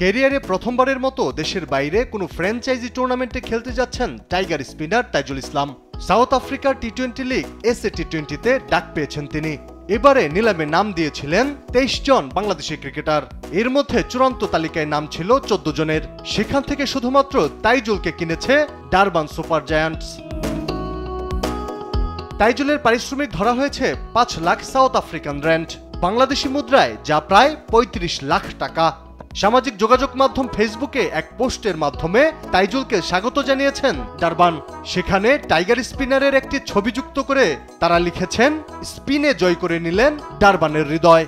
ক্যারিয়ারে প্রথমবারের মতো দেশের বাইরে কোনো ফ্র্যাঞ্চাইজি টুর্নামেন্টে খেলতে যাচ্ছেন টাইগার স্পিনার তাইজুল ইসলাম। সাউথ আফ্রিকার টি-20 লিগ এসএ টি-20তে ডাক পেয়েছেন তিনি। এবারে নিলামে নাম দিয়েছিলেন 23 জন বাংলাদেশি ক্রিকেটার। এর মধ্যে চূড়ান্ত তালিকায় নাম ছিল 14 জনের। সেখান থেকে শুধুমাত্র তাইজুলকে কিনেছে ডারবান সুপার জায়ান্টস। তাইজুলের পারিশ্রমিক ধরা হয়েছে 5 lakh south African RAND, Bangladeshi মুদ্রায় যা প্রায় 35 লাখ টাকা। সামাজিক যোগাযোগ মাধ্যম ফেসবুকে এক পোস্টের মাধ্যমে তাইজুলকে স্বাগত জানিয়েছেন ডারবান। সেখানে টাইগার স্পিনারের একটি ছবি যুক্ত করে তারা লিখেছেন, স্পিনে জয় করে নিলেন ডারবানের হৃদয়।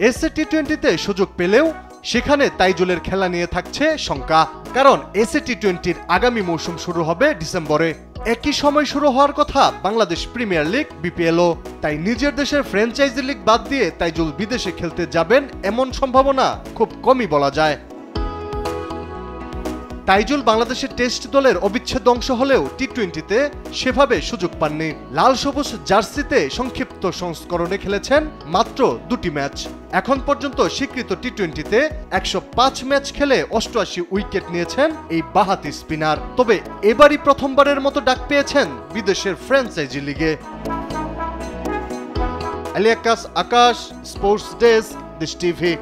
এসএ টি-20তে সুযোগ পেলেও সেখানে তাইজুলের খেলা নিয়ে থাকছে শঙ্কা, কারণ এসএ টি-20-র আগামী মৌসুম শুরু হবে ডিসেম্বরে। একই সময় শুরু হওয়ার কথা বাংলাদেশ প্রিমিয়ার লিগ বিপিএলও। তাই নিজের দেশের ফ্র্যাঞ্চাইজি লিগ বাদ দিয়ে তাইজুল বিদেশে খেলতে যাবেন এমন সম্ভাবনা খুব কমই বলা যায়। তাইজুল বাংলাদেশের টেস্ট দলের অবিচ্ছেদ্য অংশ হলেও টি-20তে সেভাবে সুযোগ পাননি। লাল সবুজ জার্সিতে সংক্ষিপ্ত সংস্করণে খেলেছেন মাত্র 2টি ম্যাচ। এখন পর্যন্ত স্বীকৃত টি-20তে 105 ম্যাচ খেলে 88 উইকেট নিয়েছেন এই বাঁহাতি স্পিনার। তবে এবারই প্রথমবারের মতো ডাক পেয়েছেন বিদেশের ফ্র্যাঞ্চাইজি লিগে। আলিয়াকাস আকাশ, স্পোর্টস ডেস্ক, দেশ টিভি।